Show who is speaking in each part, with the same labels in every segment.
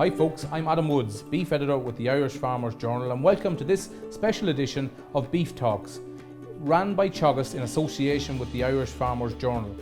Speaker 1: Hi folks, I'm Adam Woods, Beef Editor with the Irish Farmers Journal, and welcome to this special edition of Beef Talks, ran by Teagasc in association with the Irish Farmers Journal.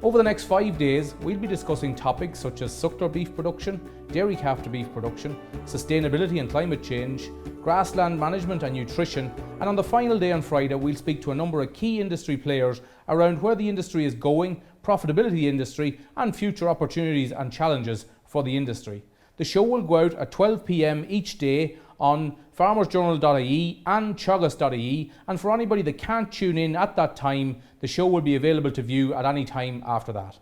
Speaker 1: Over the next 5 days, we'll be discussing topics such as Suckler beef production, dairy calf beef production, sustainability and climate change, grassland management and nutrition, and on the final day on Friday, we'll speak to a number of key industry players around where the industry is going, profitability of the industry, and future opportunities and challenges for the industry. The show will go out at 12 p.m. each day on farmersjournal.ie and teagasc.ie, and for anybody that can't tune in at that time, the show will be available to view at any time after that.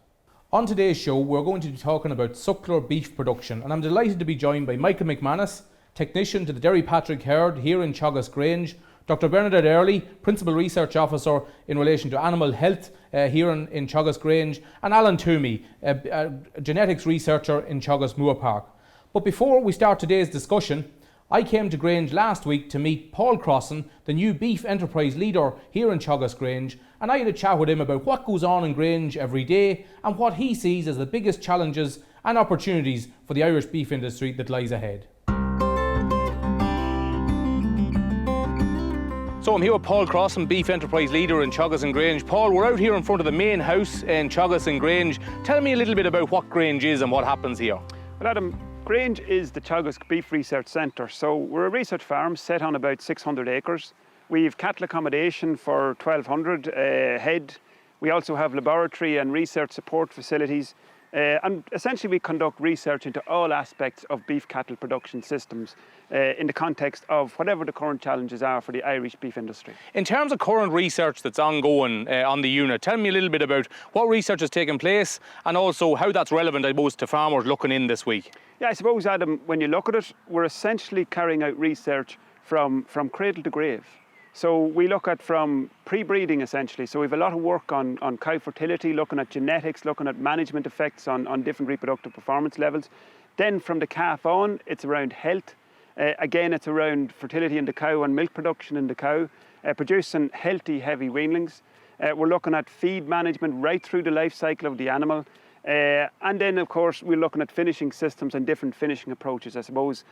Speaker 1: On today's show, we're going to be talking about Suckler beef production, and I'm delighted to be joined by Michael McManus, technician to the Derrypatrick Herd here in Teagasc Grange, Dr. Bernadette Earley, Principal Research Officer in relation to animal health here in Teagasc Grange, and Alan Twomey, a genetics researcher in Teagasc Moorepark. But before we start today's discussion, I came to Grange last week to meet Paul Crosson, the new Beef Enterprise Leader here in Teagasc Grange, and I had a chat with him about what goes on in Grange every day and what he sees as the biggest challenges and opportunities for the Irish beef industry that lies ahead. So I'm here with Paul Crosson, Beef Enterprise Leader in Teagasc and Grange. Paul, we're out here in front of the main house in Teagasc and Grange. Tell me a little bit about what Grange is and what happens here.
Speaker 2: Well, Adam, Grange is the Teagasc Beef Research Centre. So we're a research farm set on about 600 acres. We've cattle accommodation for 1,200 head. We also have laboratory and research support facilities. And essentially we conduct research into all aspects of beef cattle production systems in the context of whatever the current challenges are for the Irish beef industry.
Speaker 1: In terms of current research that's ongoing on the unit, tell me a little bit about what research has taken place and also how that's relevant, I suppose, to farmers looking in this week.
Speaker 2: Yeah, I suppose, Adam, when you look at it, we're essentially carrying out research from cradle to grave. So we look at from pre-breeding essentially. So we have a lot of work on cow fertility, looking at genetics, looking at management effects on different reproductive performance levels. Then from the calf on, it's around health. Again, it's around fertility in the cow and milk production in the cow, producing healthy, heavy weanlings. We're looking at feed management right through the life cycle of the animal. And then, of course, we're looking at finishing systems and different finishing approaches. I suppose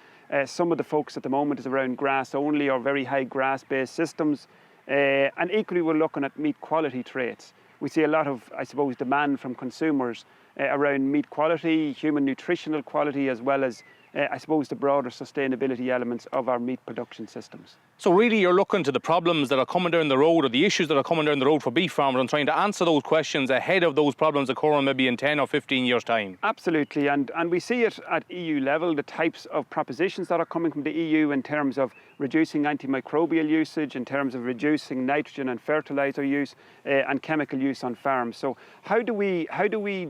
Speaker 2: some of the focus at the moment is around grass only or very high grass-based systems. And equally, we're looking at meat quality traits. We see a lot of, I suppose, demand from consumers around meat quality, human nutritional quality, as well as, I suppose, the broader sustainability elements of our meat production systems.
Speaker 1: So really you're looking to the problems that are coming down the road or the issues that are coming down the road for beef farmers and trying to answer those questions ahead of those problems occurring maybe in 10 or 15 years' time.
Speaker 2: Absolutely, and we see it at EU level, the types of propositions that are coming from the EU in terms of reducing antimicrobial usage, in terms of reducing nitrogen and fertiliser use and chemical use on farms. So how do we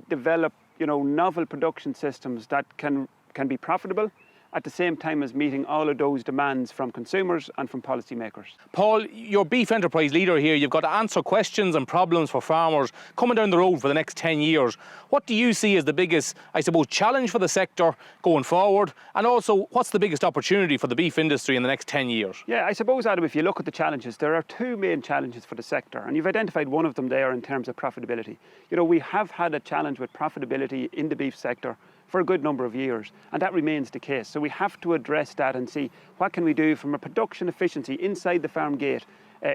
Speaker 2: develop, novel production systems that can be profitable at the same time as meeting all of those demands from consumers and from policymakers?
Speaker 1: Paul, you're Beef Enterprise Leader here. You've got to answer questions and problems for farmers coming down the road for the next 10 years. What do you see as the biggest, I suppose, challenge for the sector going forward? And also, what's the biggest opportunity for the beef industry in the next 10 years?
Speaker 2: Yeah, I suppose, Adam, if you look at the challenges, there are two main challenges for the sector. And you've identified one of them there in terms of profitability. We have had a challenge with profitability in the beef sector for a good number of years, and that remains the case. So we have to address that and see what can we do from a production efficiency inside the farm gate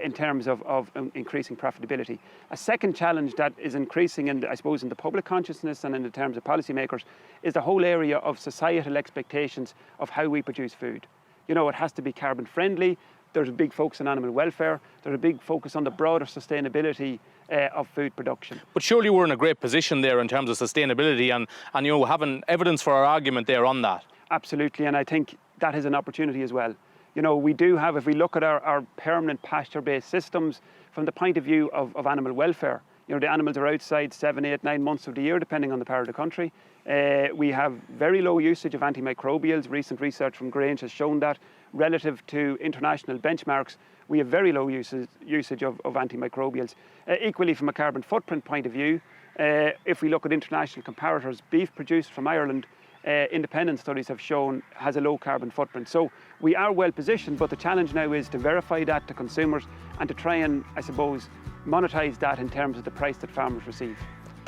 Speaker 2: in terms of increasing profitability. A second challenge that is increasing, in the public consciousness and in the terms of policymakers, is the whole area of societal expectations of how we produce food. It has to be carbon friendly. There's a big focus on animal welfare. There's a big focus on the broader sustainability of food production.
Speaker 1: But surely we're in a great position there in terms of sustainability and having evidence for our argument there on that.
Speaker 2: Absolutely, and I think that is an opportunity as well. We do have, if we look at our permanent pasture-based systems from the point of view of animal welfare, the animals are outside 7, 8, 9 months of the year, depending on the part of the country. We have very low usage of antimicrobials. Recent research from Grange has shown that relative to international benchmarks, we have very low usage of antimicrobials. Equally, from a carbon footprint point of view, if we look at international comparators, beef produced from Ireland, independent studies have shown has a low carbon footprint. So we are well positioned, but the challenge now is to verify that to consumers and to try and, I suppose, monetize that in terms of the price that farmers receive.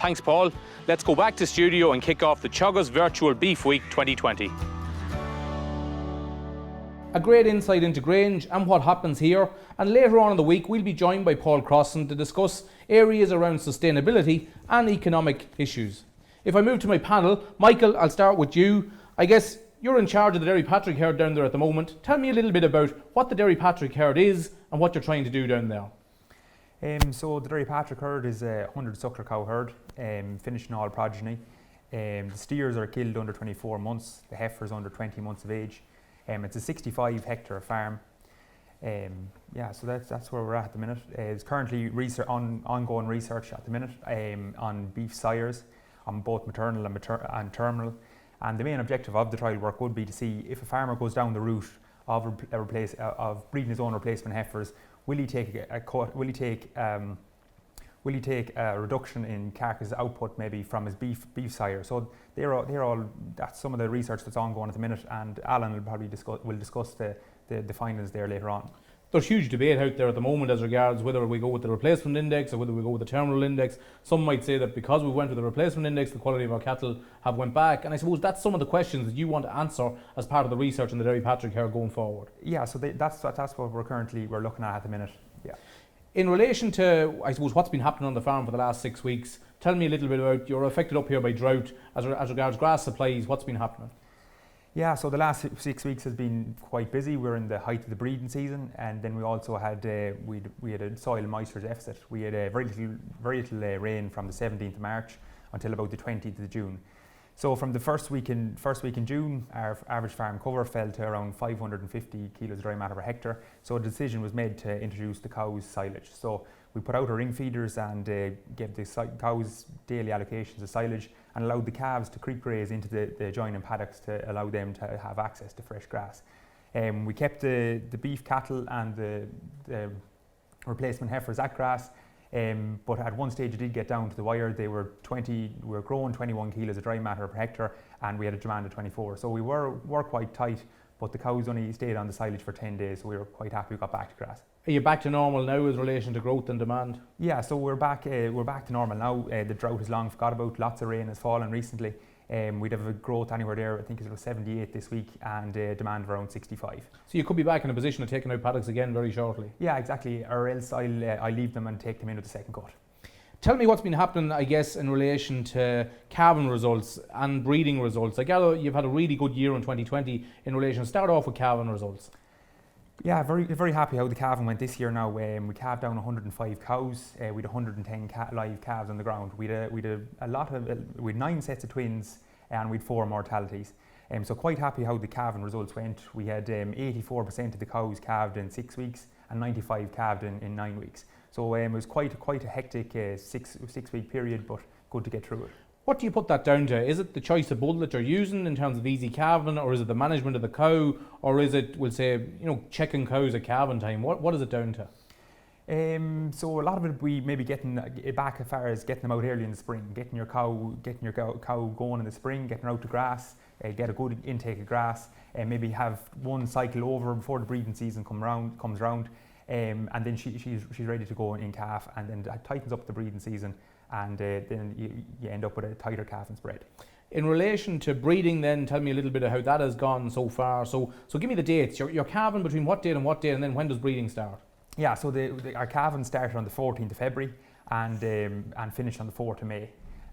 Speaker 1: Thanks, Paul. Let's go back to studio and kick off the Teagasc Virtual Beef Week 2020. A great insight into Grange and what happens here, and later on in the week we'll be joined by Paul Crosson to discuss areas around sustainability and economic issues. If I move to my panel, Michael, I'll start with you. I guess you're in charge of the Derrypatrick Herd down there at the moment. Tell me a little bit about what the Derrypatrick Herd is and what you're trying to do down there.
Speaker 3: So the Derrypatrick Herd is a 100 suckler cow herd, finishing all progeny. The steers are killed under 24 months, the heifers under 20 months of age. It's a 65 hectare farm. So that's where we're at the minute. There's currently ongoing research at the minute on beef sires, on both maternal and terminal. And the main objective of the trial work would be to see if a farmer goes down the route of breeding his own replacement heifers, will he take a reduction in carcass output maybe from his beef sire? So that's some of the research that's ongoing at the minute, and Alan will probably discuss the findings there later on.
Speaker 1: There's huge debate out there at the moment as regards whether we go with the replacement index or whether we go with the terminal index. Some might say that because we went with the replacement index, the quality of our cattle have went back. And I suppose that's some of the questions that you want to answer as part of the research in the Derrypatrick Herd going forward. Yeah,
Speaker 3: so that's what we're looking at the minute. Yeah.
Speaker 1: In relation to, I suppose, what's been happening on the farm for the last 6 weeks, tell me a little bit about, you're affected up here by drought as regards grass supplies. What's been happening?
Speaker 3: Yeah, so the last 6 weeks has been quite busy. We're in the height of the breeding season, and then we also had we had a soil moisture deficit. We had very little rain from the 17th of March until about the 20th of June. So from the first week in June, our average farm cover fell to around 550 kilos of dry matter per hectare. So a decision was made to introduce the cows silage. So we put out our ring feeders and gave the cows daily allocations of silage, and allowed the calves to creep graze into the adjoining paddocks to allow them to have access to fresh grass. We kept the beef cattle and the replacement heifers at grass, but at one stage it did get down to the wire. We were growing 21 kilos of dry matter per hectare, and we had a demand of 24. So we were quite tight, but the cows only stayed on the silage for 10 days, so we were quite happy we got back to grass.
Speaker 1: Are you back to normal now with relation to growth and demand?
Speaker 3: Yeah, so we're back to normal now. The drought is long forgot about. Lots of rain has fallen recently. We'd have a growth anywhere there, I think it was 78 this week, and demand of around 65.
Speaker 1: So you could be back in a position of taking out paddocks again very shortly?
Speaker 3: Yeah, exactly, or else I'll leave them and take them in with the second cut.
Speaker 1: Tell me what's been happening, I guess, in relation to calving results and breeding results. I gather you've had a really good year in 2020 in relation. Start off with calving results.
Speaker 3: Yeah, very happy how the calving went this year now. We calved down 105 cows. We had 110 live calves on the ground. We had 9 sets of twins, and we had 4 mortalities. So quite happy how the calving results went. We had 84% of the cows calved in 6 weeks and 95 calved in 9 weeks. So it was quite a hectic 6 week period, but good to get through it.
Speaker 1: What do you put that down to? Is it the choice of bull that you're using in terms of easy calving, or is it the management of the cow, or is it, we'll say, checking cows at calving time? What is it down to?
Speaker 3: So a lot of it, we maybe getting it back as far as getting them out early in the spring, getting your cow going in the spring, getting her out to grass, get a good intake of grass, and maybe have one cycle over before the breeding season comes round, and then she's ready to go in calf, and then that tightens up the breeding season, and then you end up with a tighter calving spread.
Speaker 1: In relation to breeding then, tell me a little bit of how that has gone so far. So give me the dates. You're calving between what date, and then when does breeding start?
Speaker 3: Yeah, so our calving started on the 14th of February and finished on the 4th of May.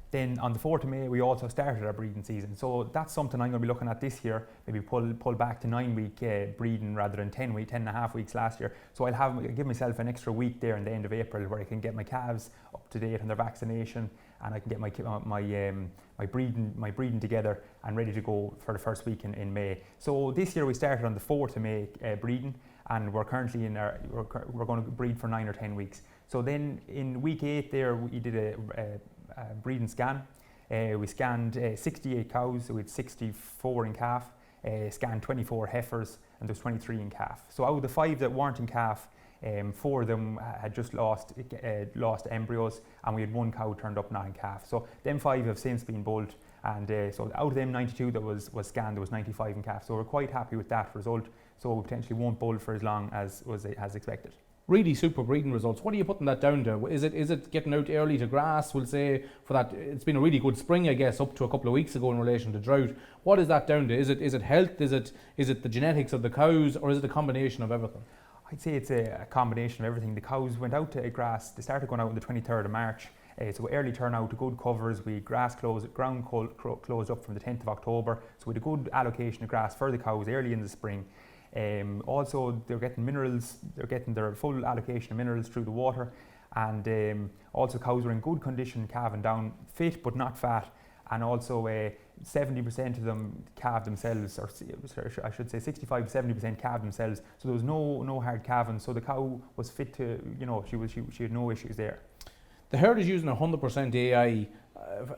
Speaker 3: Then on the 4th of May, we also started our breeding season. So that's something I'm going to be looking at this year, maybe pull back to 9-week breeding rather than 10 and a half weeks last year. So I'll give myself an extra week there in the end of April where I can get my calves up to date on their vaccination, and I can get my breeding together and ready to go for the first week in May. So this year we started on the 4th of May breeding, and we're currently we're going to breed for 9 or 10 weeks. So then in week 8 there we did a breeding scan. We scanned 68 cows, so we had 64 in calf, scanned 24 heifers, and there's 23 in calf. So out of the 5 that weren't in calf, 4 of them had just lost embryos, and we had 1 cow turned up not in calf. So them 5 have since been bulled, and so out of them 92 that was scanned, there was 95 in calf. So we're quite happy with that result. So we potentially won't bull for as long as expected.
Speaker 1: really super breeding results. What are you putting that down to? Is it getting out early to grass? We'll say for that. It's been a really good spring, I guess, up to a couple of weeks ago in relation to drought. What is that down to? Is it health? Is it the genetics of the cows, or is it a combination of everything?
Speaker 3: I'd say it's a combination of everything. The cows went out to grass. They started going out on the 23rd of March. So early turnout, good covers. We ground closed up from the 10th of October. So we had a good allocation of grass for the cows early in the spring. Also, they're getting minerals. They're getting their full allocation of minerals through the water, and also cows were in good condition, calving down, fit but not fat, and also 70% of them calved themselves, or I should say 65 to 70% calved themselves. So there was no hard calving. So the cow was fit to, she had no issues there.
Speaker 1: The herd is using 100% AI.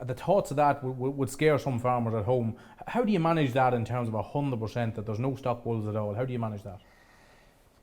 Speaker 1: The thoughts of that would scare some farmers at home. How do you manage that in terms of 100%, that there's no stock bulls at all? How do you manage that?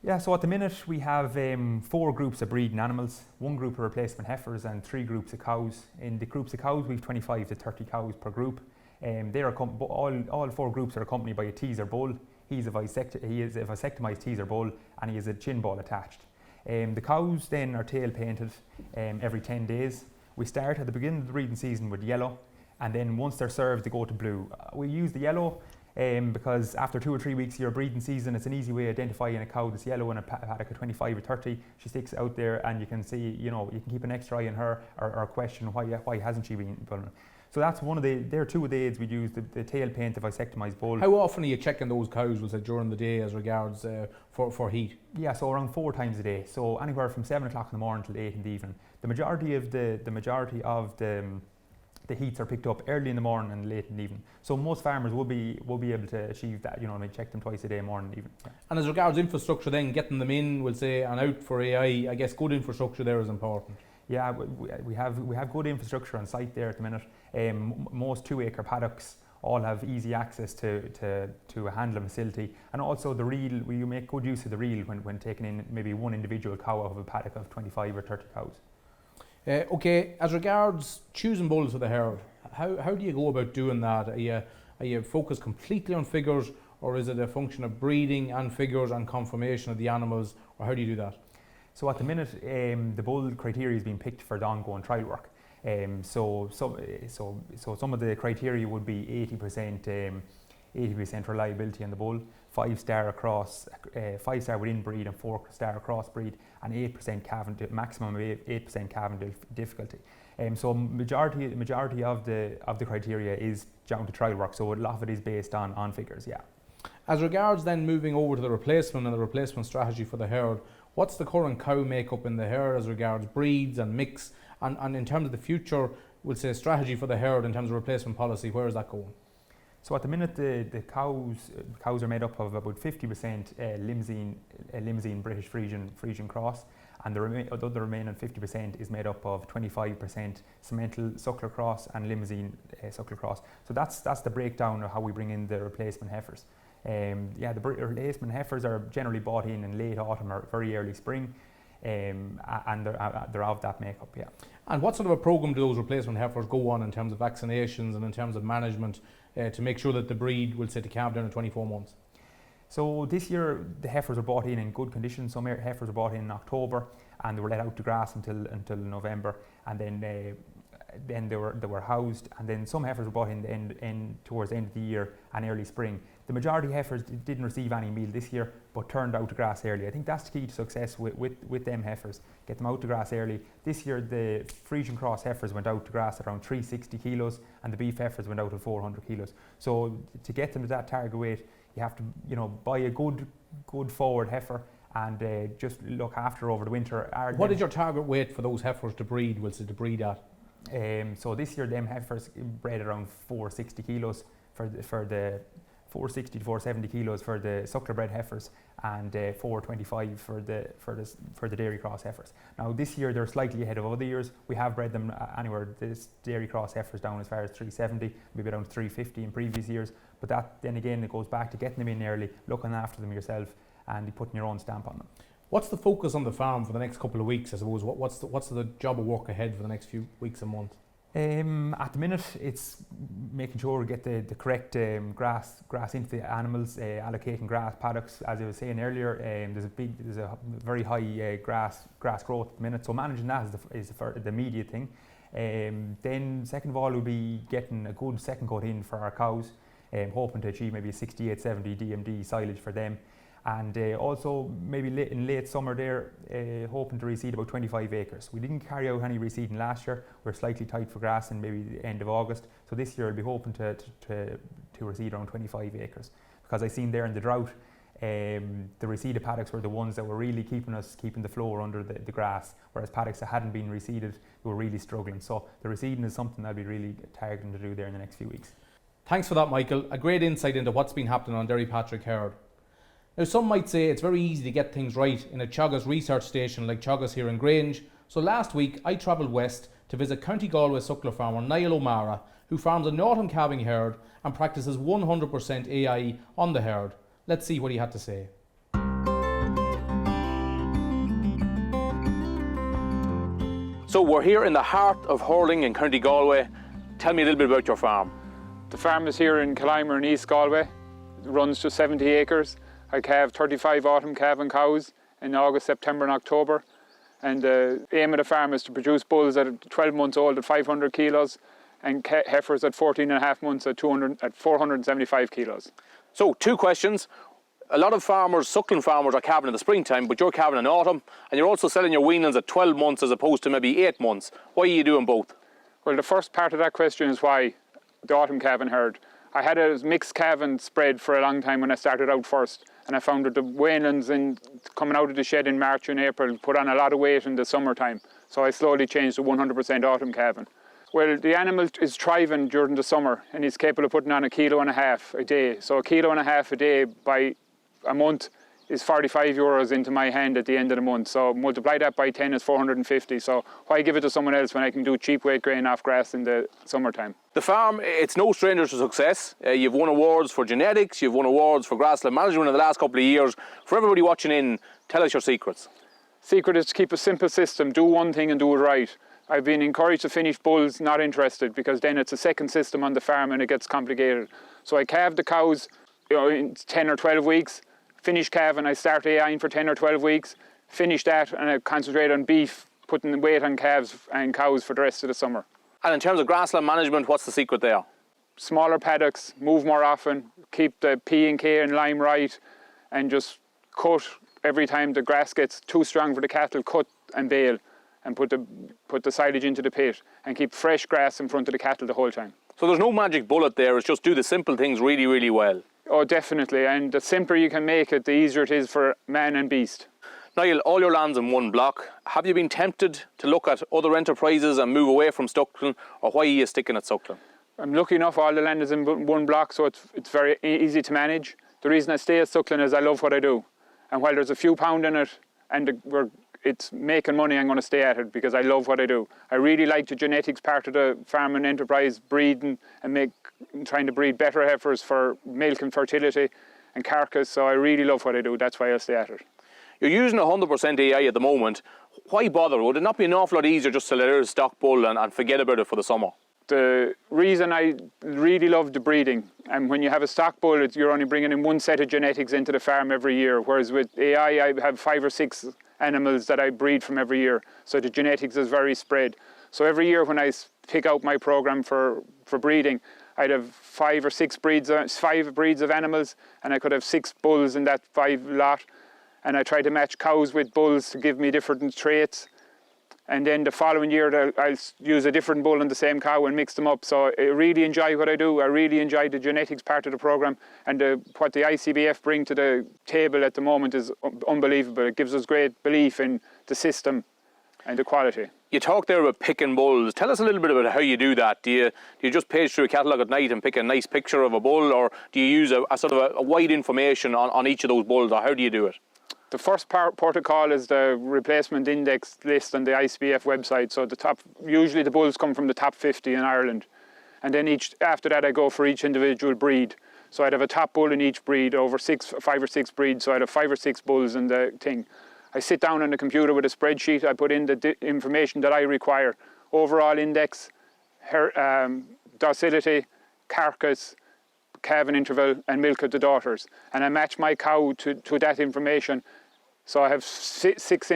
Speaker 3: Yeah, so at the minute we have 4 groups of breeding animals, 1 group of replacement heifers and 3 groups of cows. In the groups of cows we've 25 to 30 cows per group. All 4 groups are accompanied by a teaser bull. He is a vasectomized teaser bull, and he has a chin ball attached. The cows then are tail painted every 10 days. We start at the beginning of the breeding season with yellow, and then once they're served they go to blue. We use the yellow because after 2 or 3 weeks of your breeding season, it's an easy way of identifying a cow that's yellow in a paddock of 25 or 30. She sticks out there and you can see, you can keep an extra eye on her, or question why hasn't she been born. So that's they're 2 of the aids we use, the tail paint, the vasectomized bull.
Speaker 1: How often are you checking those cows, was it, during the day as regards for heat?
Speaker 3: Yeah, so around 4 times a day. So anywhere from 7 o'clock in the morning till 8 in the evening. The majority of the heats are picked up early in the morning and late in the evening. So most farmers will be able to achieve that, check them twice a day, morning and evening. Yeah.
Speaker 1: And as regards infrastructure then, getting them in, we'll say, and out for AI, I guess good infrastructure there is important.
Speaker 3: Yeah, we have good infrastructure on site there at the minute. Most 2-acre paddocks all have easy access to a handling facility, and also the reel. We make good use of the reel when taking in maybe one individual cow out of a paddock of 25 or 30 cows.
Speaker 1: Okay, as regards choosing bulls for the herd, how do you go about doing that? Are you focused completely on figures, or is it a function of breeding and figures and confirmation of the animals, or how do you do that?
Speaker 3: So at the minute, the bull criteria is being picked for the ongoing trial work. So some of the criteria would be 80% reliability on the bull, 5-star across, 5-star within breed and 4-star across breed, and 8% calving, maximum of 8% calving difficulty. So majority of the criteria is down to trial work. So a lot of it is based on figures. Yeah.
Speaker 1: As regards then moving over to the replacement and the replacement strategy for the herd, what's the current cow makeup in the herd as regards breeds and mix, and in terms of the future, we'll say strategy for the herd in terms of replacement policy, where is that going?
Speaker 3: So at the minute, the cows are made up of about 50% Limousin British Frisian cross, and the remaining 50% is made up of 25% Simmental Suckler cross and Limousin Suckler cross. So that's the breakdown of how we bring in the replacement heifers. The replacement heifers are generally bought in late autumn or very early spring, and they're of that makeup. Yeah. And
Speaker 1: what sort of a program do those replacement heifers go on in terms of vaccinations and in terms of management to make sure that the breed will sit to calve down in 24 months?
Speaker 3: So this year the heifers are bought in good condition. Some heifers are bought in October and they were let out to grass until November, and then they were housed, and then some heifers were bought in towards the end of the year and early spring. The majority of heifers didn't receive any meal this year, but turned out to grass early. I think that's the key to success with them heifers. Get them out to grass early. This year the Frisian cross heifers went out to grass at around 360 kilos, and the beef heifers went out at 400 kilos. So to get them to that target weight, you have to buy a good forward heifer and just look after over the winter.
Speaker 1: What is your target weight for those heifers to breed? To breed at?
Speaker 3: So this year them heifers bred around 460 kilos for the 460 to 470 kilos for the Suckler bred heifers, and 425 for the dairy cross heifers. Now this year they're slightly ahead of other years. We have bred them anywhere, this dairy cross heifers down as far as 370, maybe around 350 in previous years. But that then again, it goes back to getting them in early, looking after them yourself, and putting your own stamp on them.
Speaker 1: What's the focus on the farm for the next couple of weeks, I suppose? What's the job of work ahead for the next few weeks and months?
Speaker 3: At the minute, it's making sure we get the correct grass into the animals, allocating grass paddocks. As I was saying earlier, there's a very high grass growth at the minute, so managing that is the immediate thing. Then second of all, we'll be getting a good second coat in for our cows, hoping to achieve maybe a 68-70 DMD silage for them. And also maybe in late summer there, hoping to reseed about 25 acres. We didn't carry out any reseeding last year. We're slightly tight for grass in maybe the end of August. So this year I'll be hoping to reseed around 25 acres. Because I seen there in the drought, the reseeded paddocks were the ones that were really keeping the floor under the grass, whereas paddocks that hadn't been reseeded were really struggling. So the reseeding is something I'll be really targeting to do there in the next few weeks.
Speaker 1: Thanks for that, Michael. A great insight into what's been happening on Derrypatrick Herd. Now, some might say it's very easy to get things right in a Teagasc research station like Teagasc here in Grange. So last week I travelled west to visit County Galway suckler farmer Niall O'Mara, who farms a northern calving herd and practices 100% AI on the herd. Let's see what he had to say. So we're here in the heart of Hurling in County Galway. Tell me a little bit about your farm.
Speaker 2: The farm is here in Killimer in East Galway. It runs to 70 acres. I calve 35 autumn calving cows in August, September and October. And the aim of the farm is to produce bulls at 12 months old at 500 kilos and heifers at 14 and a half months at 475 kilos.
Speaker 1: So 2 questions. A lot of farmers, suckling farmers, are calving in the springtime, but you're calving in autumn, and you're also selling your weanlings at 12 months as opposed to maybe 8 months. Why are you doing both?
Speaker 2: Well, the first part of that question is why the autumn calving herd. I had a mixed calving spread for a long time when I started out first, and I found that the weanlings coming out of the shed in March and April put on a lot of weight in the summertime. So I slowly changed to 100% autumn calving. Well, the animal is thriving during the summer and he's capable of putting on 1.5 kilos a day. So 1.5 kilos a day by a month is 45 euros into my hand at the end of the month. So multiply that by 10 is 450. So why give it to someone else when I can do cheap weight grain off grass in the summertime?
Speaker 1: The farm, it's no stranger to success. You've won awards for genetics, you've won awards for grassland management in the last couple of years. For everybody watching in, tell us your secrets.
Speaker 2: Secret is to keep a simple system, do one thing and do it right. I've been encouraged to finish bulls, not interested, because then it's a second system on the farm and it gets complicated. So I calve the cows in 10 or 12 weeks, finish calving, I start AIing for 10 or 12 weeks, finish that and I concentrate on beef, putting weight on calves and cows for the rest of the summer.
Speaker 1: And in terms of grassland management, what's the secret there?
Speaker 2: Smaller paddocks, move more often, keep the P and K and lime right, and just cut every time the grass gets too strong for the cattle, cut and bale and put the silage into the pit and keep fresh grass in front of the cattle the whole time.
Speaker 1: So there's no magic bullet there, it's just do the simple things really, really well.
Speaker 2: Oh, definitely, and the simpler you can make it, the easier it is for man and beast.
Speaker 1: Niall, all your land's in one block. Have you been tempted to look at other enterprises and move away from Suckle, or why are you sticking at Suckle?
Speaker 2: I'm lucky enough, all the land is in one block, so it's very easy to manage. The reason I stay at Suckle is I love what I do. And while there's a few pound in it, and it's making money, I'm going to stay at it because I love what I do. I really like the genetics part of the farm and enterprise, breeding and trying to breed better heifers for milk and fertility and carcass, so I really love what I do. That's why I'll stay at it.
Speaker 1: You're using 100% AI at the moment. Why bother? Would it not be an awful lot easier just to let it stock bull and forget about it for the summer?
Speaker 2: The reason I really love the breeding, and when you have a stock bull, you're only bringing in one set of genetics into the farm every year, whereas with AI I have 5 or 6 animals that I breed from every year, so the genetics is very spread. So every year when I pick out my program for breeding, I'd have 5 or 6 breeds of animals, and I could have 6 bulls in that 5 lot, and I try to match cows with bulls to give me different traits. And then the following year, I'll use a different bull and the same cow and mix them up. So I really enjoy what I do. I really enjoy the genetics part of the program. And what the ICBF bring to the table at the moment is unbelievable. It gives us great belief in the system and the quality.
Speaker 1: You talked there about picking bulls. Tell us a little bit about how you do that. Do you just page through a catalogue at night and pick a nice picture of a bull, or do you use a sort of a wide information on each of those bulls, or how do you do it?
Speaker 2: The first protocol is the replacement index list on the ICBF website. So usually the bulls come from the top 50 in Ireland. And then after that I go for each individual breed. So I'd have a top bull in each breed over 5 or 6 breeds. So I'd have 5 or 6 bulls in the thing. I sit down on the computer with a spreadsheet. I put in the information that I require. Overall index,
Speaker 4: docility, carcass, calving interval, and milk of the daughters. And I match my cow to that information. So I have six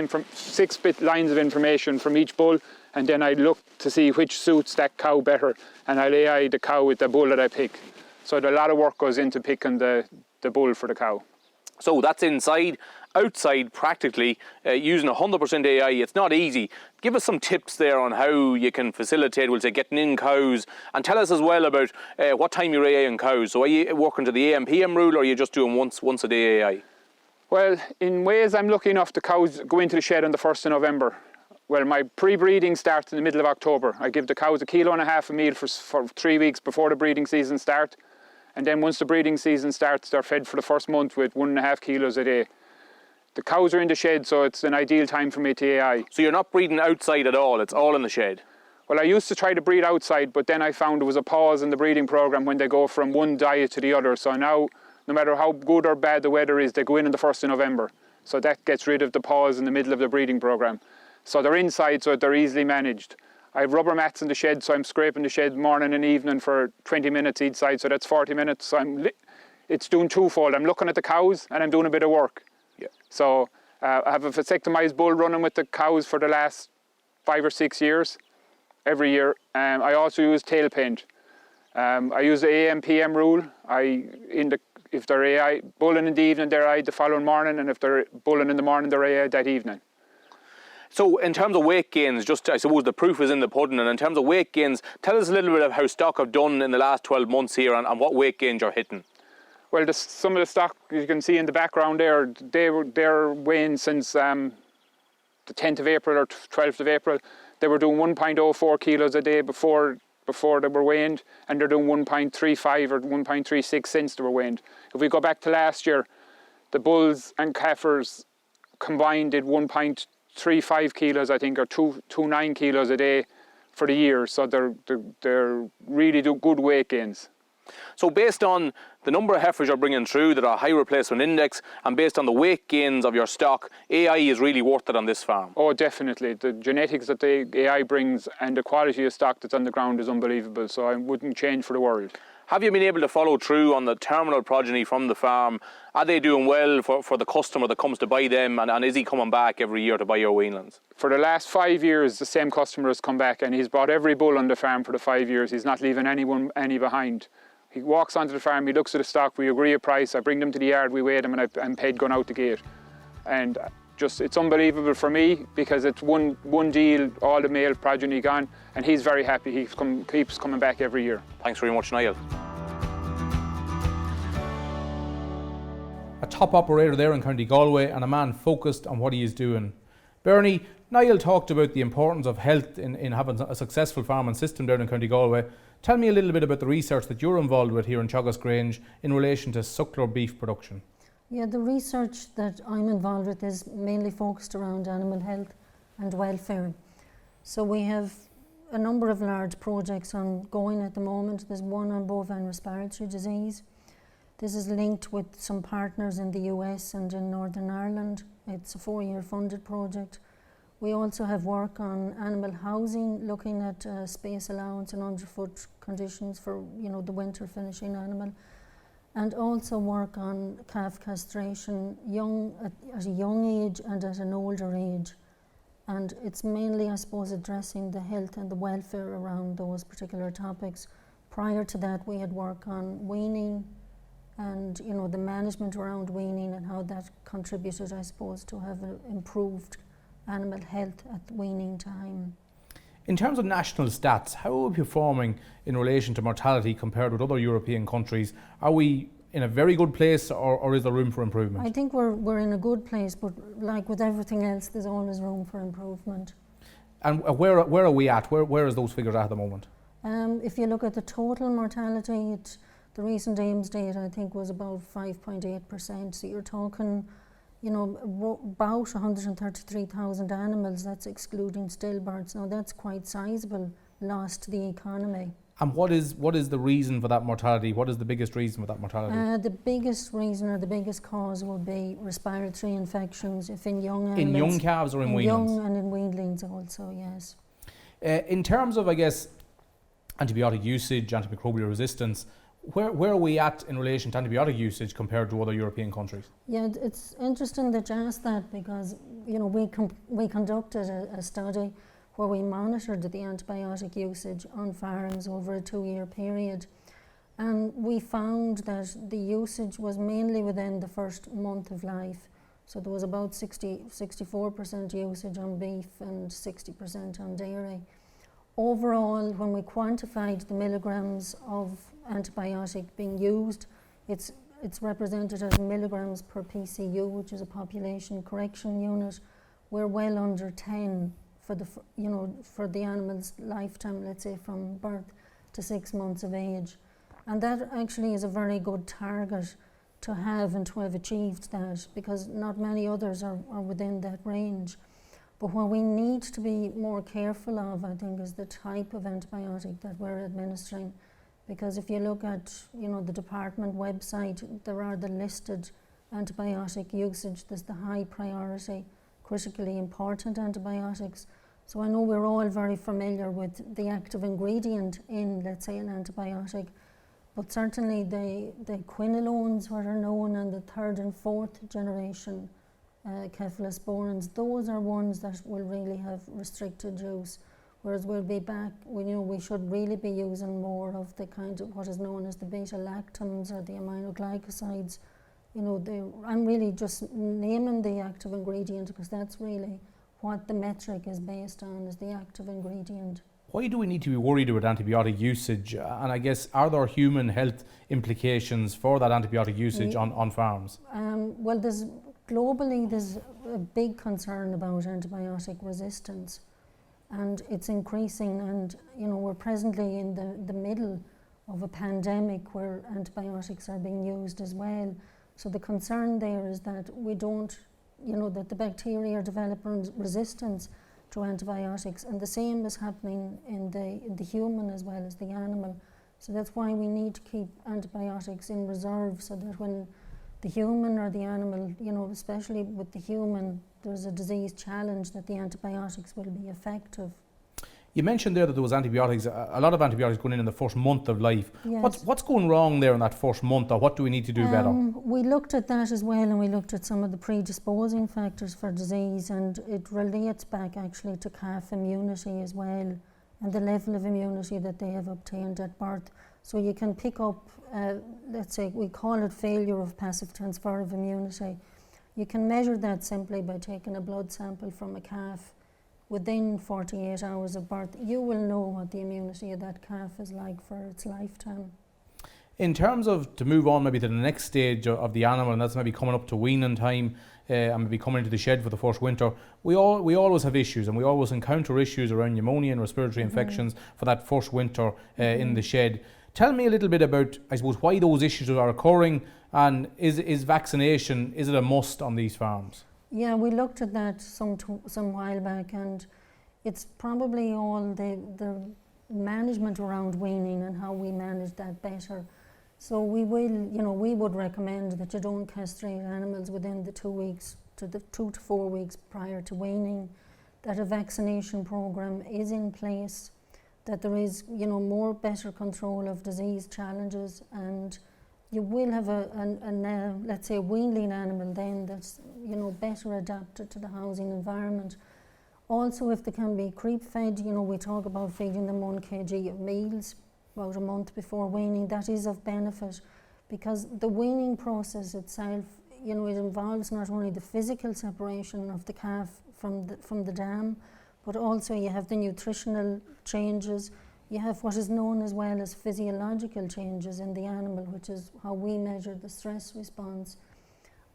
Speaker 4: lines of information from each bull, and then I look to see which suits that cow better, and I'll AI the cow with the bull that I pick. So a lot of work goes into picking the bull for the cow.
Speaker 5: So that's inside, outside practically, using 100% AI. It's not easy. Give us some tips there on how you can facilitate, we'll say, getting in cows, and tell us as well about what time you're AIing cows. So are you working to the AM PM rule, or are you just doing once a day AI?
Speaker 4: Well, in ways I'm lucky enough, the cows go into the shed on the 1st of November. Well, my pre-breeding starts in the middle of October. I give the cows 1.5 kilos of meal for 3 weeks before the breeding season starts. And then once the breeding season starts, they're fed for the first month with 1.5 kilos a day. The cows are in the shed, so it's an ideal time for me to AI.
Speaker 5: So you're not breeding outside at all, it's all in the shed?
Speaker 4: Well, I used to try to breed outside, but then I found there was a pause in the breeding program when they go from one diet to the other. So now, no matter how good or bad the weather is, they go in on the 1st of November. So that gets rid of the pause in the middle of the breeding program. So they're inside, so they're easily managed. I have rubber mats in the shed, so I'm scraping the shed morning and evening for 20 minutes each side, so that's 40 minutes. So it's doing twofold. I'm looking at the cows and I'm doing a bit of work.
Speaker 5: Yeah.
Speaker 4: So I have a vasectomized bull running with the cows for the last 5 or 6 years, every year. I also use tail paint. I use the AM PM rule. If they're AI bulling in the evening, they're AI the following morning, and if they're bulling in the morning, they're AI that evening.
Speaker 5: So in terms of weight gains, just I suppose the proof is in the pudding, and in terms of weight gains, tell us a little bit of how stock have done in the last 12 months here and what weight gains you're hitting.
Speaker 4: Well, some of the stock you can see in the background there, they're weighing since the 10th of April or 12th of April. They were doing 1.04 kilos a day before they were weighed, and they're doing 1.35 or 1.36 since they were weighed. If we go back to last year, the bulls and heifers combined did 1.35 kilos, I think, or 2.9 kilos a day for the year. So they're really good weight gains.
Speaker 5: So based on the number of heifers you're bringing through that are high replacement index, and based on the weight gains of your stock, AI is really worth it on this farm?
Speaker 4: Oh, definitely. The genetics that the AI brings and the quality of stock that's on the ground is unbelievable. So I wouldn't change for the world.
Speaker 5: Have you been able to follow through on the terminal progeny from the farm? Are they doing well for the customer that comes to buy them, and is he coming back every year to buy your weanlings?
Speaker 4: For the last 5 years, the same customer has come back, and he's bought every bull on the farm for the 5 years. He's not leaving any behind. He walks onto the farm, he looks at the stock, we agree a price, I bring them to the yard, we weigh them, and I'm paid going out the gate. And it's unbelievable for me, because it's one deal, all the male progeny gone, and he's very happy. He keeps coming back every year.
Speaker 5: Thanks very much, Niall.
Speaker 1: A top operator there in County Galway, and a man focused on what he is doing. Bernie, Niall talked about the importance of health in having a successful farming system down in County Galway. Tell me a little bit about the research that you're involved with here in Teagasc Grange in relation to suckler beef production.
Speaker 6: Yeah, the research that I'm involved with is mainly focused around animal health and welfare. So we have a number of large projects ongoing at the moment. There's one on bovine respiratory disease. This is linked with some partners in the US and in Northern Ireland. It's a 4-year funded project. We also have work on animal housing, looking at space allowance and underfoot conditions for the winter finishing animal, and also work on calf castration at a young age and at an older age. And it's mainly, I suppose, addressing the health and the welfare around those particular topics. Prior to that, we had work on weaning and the management around weaning and how that contributed, I suppose, to have improved animal health at weaning time.
Speaker 1: In terms of national stats, how are we performing in relation to mortality compared with other European countries? Are we in a very good place, or is there room for improvement?
Speaker 6: I think we're in a good place, but like with everything else, there's always room for improvement.
Speaker 1: And where are we at? Where is those figures at the moment?
Speaker 6: If you look at the total mortality, the recent AIMS data, I think, was about 5.8%. So you're talking about 133,000 animals, that's excluding stillbirths. Now that's quite sizable loss to the economy.
Speaker 1: And what is the reason for that mortality? What is the biggest reason for that mortality?
Speaker 6: The biggest reason or the biggest cause would be respiratory infections, if in young animals.
Speaker 1: In young calves or in weanlings?
Speaker 6: Young and in weanlings also, yes.
Speaker 1: In terms of, I guess, antibiotic usage, antimicrobial resistance. Where are we at in relation to antibiotic usage compared to other European countries?
Speaker 6: Yeah, it's interesting that you asked that, because we conducted a study where we monitored the antibiotic usage on farms over a 2-year period, and we found that the usage was mainly within the first month of life. So there was about 64% usage on beef and 60% on dairy. Overall, when we quantified the milligrams of antibiotic being used, it's represented as milligrams per PCU, which is a population correction unit. We're well under 10 for the animal's lifetime, let's say from birth to 6 months of age. And that actually is a very good target to have and to have achieved that, because not many others are within that range. But what we need to be more careful of, I think, is the type of antibiotic that we're administering. Because if you look at, the department website, there are the listed antibiotic usage. There's the high priority, critically important antibiotics. So I know we're all very familiar with the active ingredient in, let's say, an antibiotic, but certainly the quinolones, what are known, and the 3rd and 4th generation cephalosporins, those are ones that will really have restricted use. Whereas we'll be back, we should really be using more of the kind of what is known as the beta-lactams or the aminoglycosides. I'm really just naming the active ingredient because that's really what the metric is based on, is the active ingredient.
Speaker 1: Why do we need to be worried about antibiotic usage? And I guess, are there human health implications for that antibiotic usage on farms?
Speaker 6: Well, globally there's a big concern about antibiotic resistance, and it's increasing, and we're presently in the middle of a pandemic where antibiotics are being used as well. So the concern there is that we don't, that the bacteria are developing resistance to antibiotics, and the same is happening in the human as well as the animal. So that's why we need to keep antibiotics in reserve, so that when the human or the animal, especially with the human, there's a disease challenge, that the antibiotics will be effective.
Speaker 1: You mentioned there that there was antibiotics, a lot of antibiotics going in the first month of life.
Speaker 6: Yes.
Speaker 1: What's going wrong there in that first month, or what do we need to do better?
Speaker 6: We looked at that as well, and we looked at some of the predisposing factors for disease, and it relates back actually to calf immunity as well, and the level of immunity that they have obtained at birth. So you can pick up, let's say, we call it failure of passive transfer of immunity. You can measure that simply by taking a blood sample from a calf. Within 48 hours of birth, you will know what the immunity of that calf is like for its lifetime.
Speaker 1: In terms of, to move on maybe to the next stage of the animal, and that's maybe coming up to weaning time, and maybe coming into the shed for the first winter, we always have issues, and we always encounter issues around pneumonia and respiratory infections for that first winter in the shed. Tell me a little bit about, I suppose, why those issues are occurring, and is vaccination, is it a must on these farms?
Speaker 6: Yeah, we looked at that some while back, and it's probably all the management around weaning and how we manage that better. So we would recommend that you don't castrate animals within the 2 weeks to the 2 to 4 weeks prior to weaning, that a vaccination program is in place, that there is, more better control of disease challenges, and you will have let's say a weanling animal then that's, better adapted to the housing environment. Also, if they can be creep fed, we talk about feeding them 1 kg of meals about a month before weaning. That is of benefit, because the weaning process itself, it involves not only the physical separation of the calf from the dam, but also you have the nutritional changes. You have what is known as well as physiological changes in the animal, which is how we measure the stress response.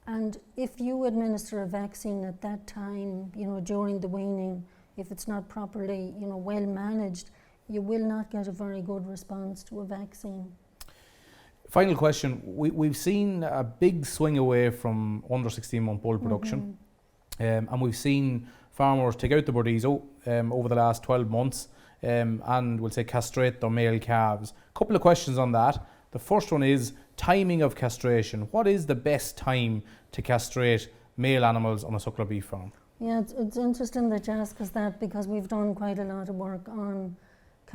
Speaker 6: And if you administer a vaccine at that time, during the weaning, if it's not properly, well managed, you will not get a very good response to a vaccine.
Speaker 1: Final question. We've seen a big swing away from under 16-month bull production, and we've seen farmers take out the Bordeaux over the last 12 months. And we'll say castrate their male calves. Couple of questions on that. The first one is timing of castration. What is the best time to castrate male animals on a suckler beef farm?
Speaker 6: Yeah, it's interesting that you ask us that, because we've done quite a lot of work on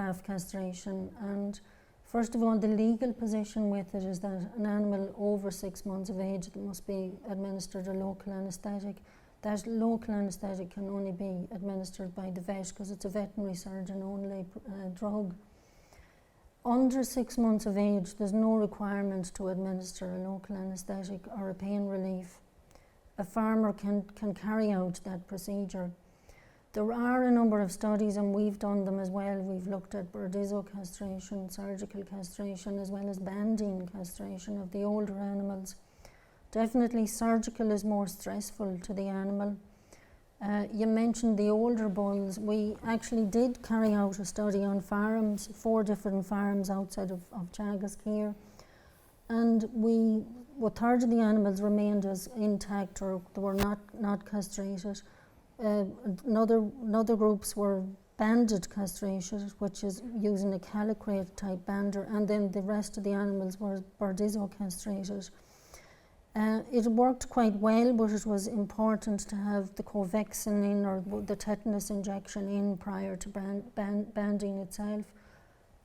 Speaker 6: calf castration. And first of all, the legal position with it is that an animal over 6 months of age must be administered a local anaesthetic. That local anaesthetic can only be administered by the vet because it's a veterinary surgeon only drug. Under 6 months of age, there's no requirement to administer a local anaesthetic or a pain relief. A farmer can carry out that procedure. There are a number of studies, and we've done them as well. We've looked at Bordizzo castration, surgical castration, as well as banding castration of the older animals. Definitely surgical is more stressful to the animal. You mentioned the older bulls. We actually did carry out a study on farms, 4 different farms outside of Teagasc here, and a third of the animals remained as intact, or they were not castrated. Another groups were banded castrated, which is using a calicrate type bander, and then the rest of the animals were Bordizzo castrated. It worked quite well, but it was important to have the Covaxin in, or the tetanus injection in, prior to banding itself,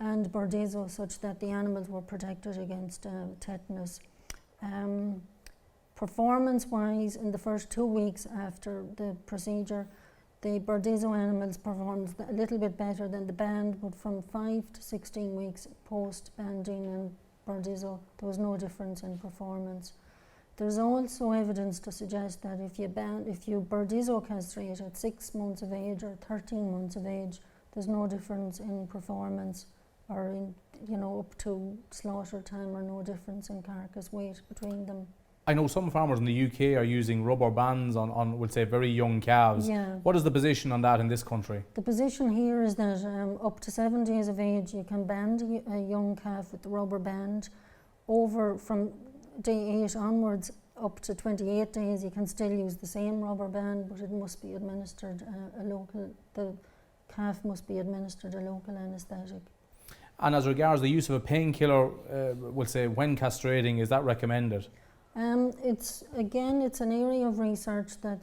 Speaker 6: and Bordizzo, such that the animals were protected against tetanus. Performance-wise, in the first 2 weeks after the procedure, the Bordizzo animals performed a little bit better than the band, but from 5 to 16 weeks post-banding and Bordizzo, there was no difference in performance. There's also evidence to suggest that if you Bordizzo castrate at 6 months of age or 13 months of age, there's no difference in performance, or in, up to slaughter time, or no difference in carcass weight between them.
Speaker 1: I know some farmers in the UK are using rubber bands on we'll say, very young calves.
Speaker 6: Yeah.
Speaker 1: What is the position on that in this country?
Speaker 6: The position here is that up to 7 days of age, you can band a young calf with the rubber band. Over from day 8 onwards, up to 28 days, you can still use the same rubber band, but it must be administered the calf must be administered a local anaesthetic.
Speaker 1: And as regards the use of a painkiller, we'll say, when castrating, is that recommended?
Speaker 6: It's an area of research that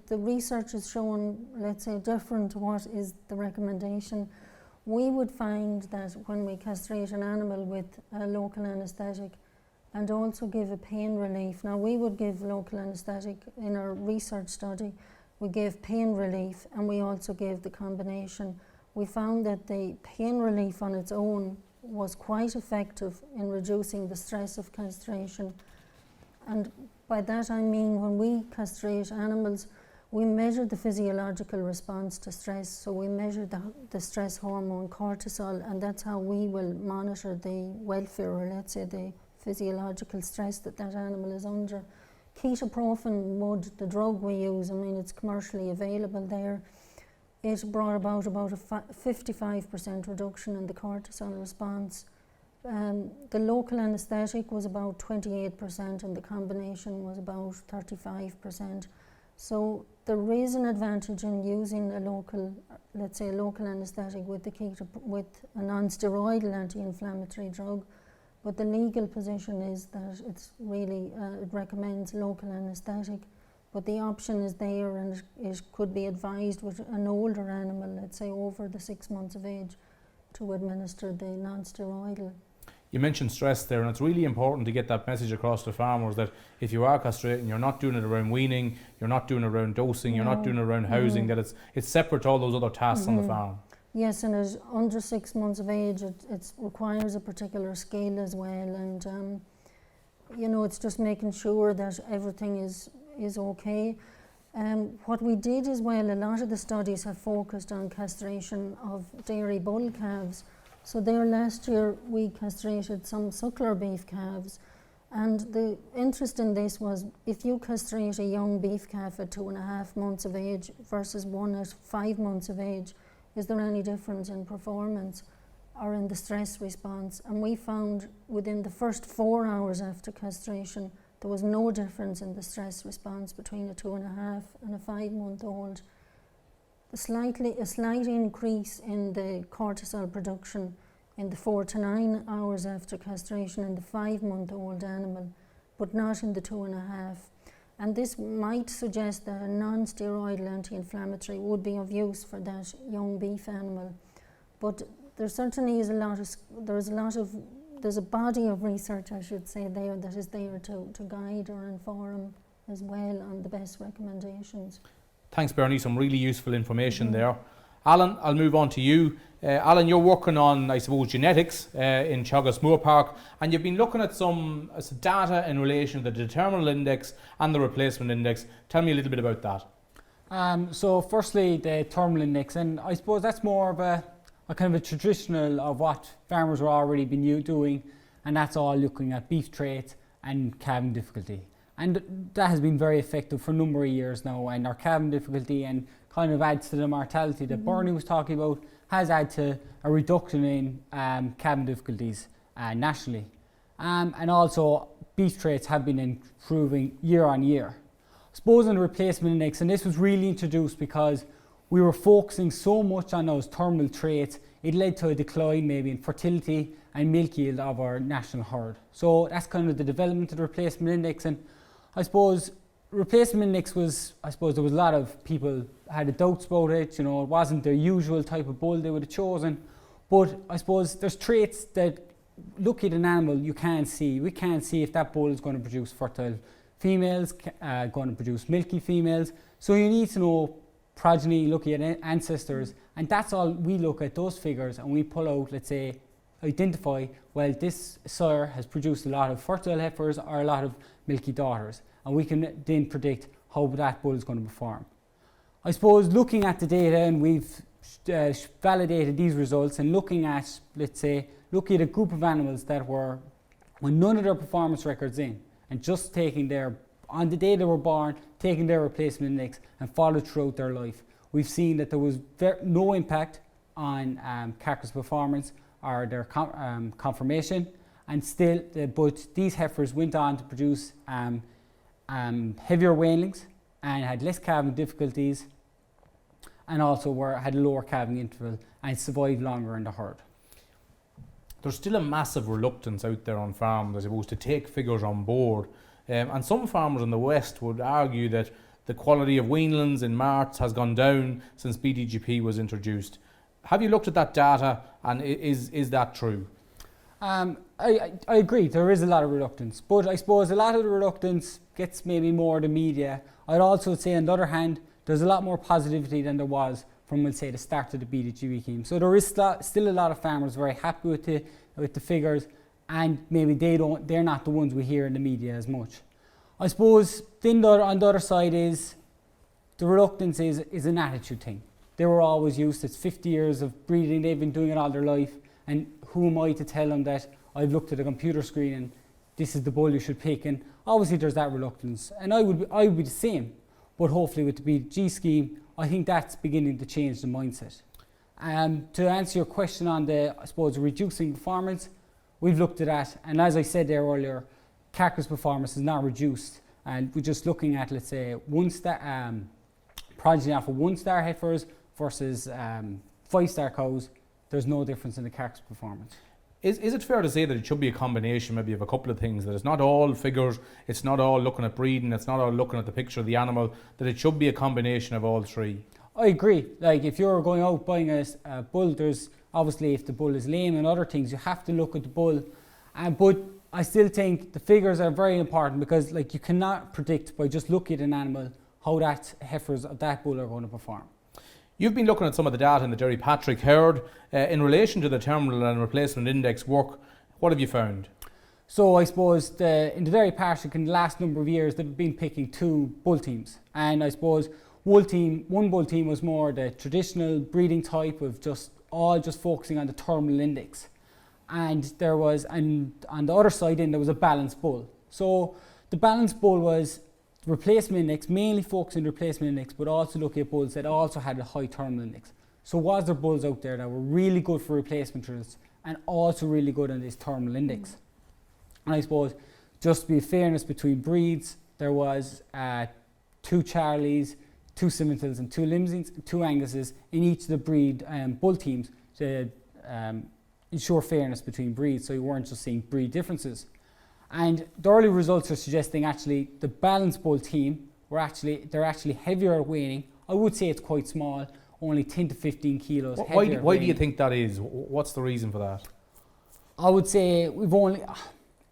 Speaker 6: the research is showing, let's say, different to what is the recommendation. We would find that when we castrate an animal with a local anaesthetic and also give a pain relief. Now, we would give local anaesthetic in our research study. We gave pain relief, and we also gave the combination. We found that the pain relief on its own was quite effective in reducing the stress of castration. And by that I mean, when we castrate animals, we measure the physiological response to stress. So we measure the stress hormone cortisol, and that's how we will monitor the welfare, or let's say the physiological stress that animal is under. Ketoprofen wood, the drug we use, I mean, it's commercially available there. It brought about a 55% reduction in the cortisol response. The local anaesthetic was about 28%, and the combination was about 35%. So there is an advantage in using a local, let's say, a local anaesthetic with a non-steroidal anti-inflammatory drug. But the legal position is that it's really, it recommends local anaesthetic, but the option is there, and it could be advised with an older animal, let's say over the 6 months of age, to administer the non-steroidal.
Speaker 1: You mentioned stress there, and it's really important to get that message across to farmers that if you are castrating, you're not doing it around weaning, you're not doing it around dosing, you're not doing it around housing, that it's separate to all those other tasks on the farm.
Speaker 6: Yes, and at under 6 months of age, it requires a particular skill as well, and it's just making sure that everything is okay. What we did as well, a lot of the studies have focused on castration of dairy bull calves. So there last year we castrated some Suckler beef calves, and the interest in this was, if you castrate a young beef calf at 2.5 months of age versus one at 5 months of age, is there any difference in performance or in the stress response? And we found within the first 4 hours after castration, there was no difference in the stress response between a 2.5 and a 5-month-old. A slight increase in the cortisol production in the 4 to 9 hours after castration in the 5-month-old animal, but not in the 2.5. And this might suggest that a non-steroidal anti-inflammatory would be of use for that young beef animal. But there certainly is there's a body of research, I should say, there that is there to guide or inform as well on the best recommendations.
Speaker 1: Thanks, Bernie. Some really useful information there. Alan, I'll move on to you. Alan, you're working on, I suppose, genetics in Teagasc Moorepark, and you've been looking at some data in relation to the terminal index and the replacement index. Tell me a little bit about that.
Speaker 7: So firstly, the terminal index, and I suppose that's more of a kind of a traditional of what farmers were already been doing, and that's all looking at beef trait and calving difficulty. And that has been very effective for a number of years now, and our calving difficulty and kind of adds to the mortality that Bernie was talking about, has added to a reduction in calving difficulties nationally. And also beef traits have been improving year on year. I suppose in the replacement index, and this was really introduced because we were focusing so much on those terminal traits, it led to a decline maybe in fertility and milk yield of our national herd. So that's kind of the development of the replacement index. And I suppose replacement index was, there was a lot of people had doubts about it, it wasn't their usual type of bull they would have chosen. But I suppose there's traits that look at an animal you can't see. We can't see if that bull is going to produce fertile females, going to produce milky females. So you need to know progeny, look at ancestors, and that's all we look at, those figures, and we pull out, let's say, identify, well, this sire has produced a lot of fertile heifers or a lot of milky daughters, and we can then predict how that bull is going to perform. I suppose looking at the data, and we've validated these results, and looking at, let's say, looking at a group of animals that were, with none of their performance records in, and just taking their, on the day they were born, taking their replacement index and followed throughout their life, we've seen that there was no impact on carcass performance or their conformation, and still, but these heifers went on to produce heavier weanlings and had less calving difficulties, and also had a lower calving interval and survived longer in the herd.
Speaker 1: There's still a massive reluctance out there on farms, I suppose, to take figures on board. And some farmers in the West would argue that the quality of weanlings in marts has gone down since BDGP was introduced. Have you looked at that data, and is that true?
Speaker 7: I agree, there is a lot of reluctance, but I suppose a lot of the reluctance gets maybe more the media. I'd also say, on the other hand, there's a lot more positivity than there was from, we'll say, the start of the BDGP scheme. So there is still a lot of farmers very happy with the figures, and maybe they're not the ones we hear in the media as much. I suppose then on the other side is the reluctance is an attitude thing. They were always used, it's 50 years of breeding, they've been doing it all their life, and who am I to tell them that I've looked at a computer screen and this is the bull you should pick? And obviously there's that reluctance, and I would be the same, but hopefully with the BDG scheme, I think that's beginning to change the mindset. To answer your question on I suppose, reducing performance, we've looked at that, and as I said there earlier, carcass performance is not reduced, and we're just looking at, let's say, progeny off of 1-star heifers versus 5-star cows. There's no difference in the carcass performance.
Speaker 1: Is it fair to say that it should be a combination maybe of a couple of things, that it's not all figures, it's not all looking at breeding, it's not all looking at the picture of the animal, that it should be a combination of all three?
Speaker 7: I agree. Like, if you're going out buying a bull, there's obviously, if the bull is lame and other things, you have to look at the bull. But I still think the figures are very important, because you cannot predict by just looking at an animal how that heifers of that bull are going to perform.
Speaker 1: You've been looking at some of the data in the Derrypatrick Herd in relation to the terminal and replacement index work. What have you found?
Speaker 7: So I suppose in the Derrypatrick, in the last number of years, they've been picking 2 bull teams, and I suppose one bull team was more the traditional breeding type of just focusing on the terminal index, and on the other side then there was a balanced bull. So the balanced bull was replacement index, mainly focusing on the replacement index, but also looking at bulls that also had a high terminal index. So was there bulls out there that were really good for replacement results and also really good on this terminal index? And I suppose, just to be fairness between breeds, there was 2 Charlies, 2 Simmentals and 2 Limousin's, 2 Anguses in each of the breed bull teams to ensure fairness between breeds, so you weren't just seeing breed differences. And the early results are suggesting actually the balanced bull team they're actually heavier at weaning. I would say it's quite small, only 10 to 15 kilos
Speaker 1: Why
Speaker 7: heavier.
Speaker 1: do you think that is? What's the reason for that?
Speaker 7: I would say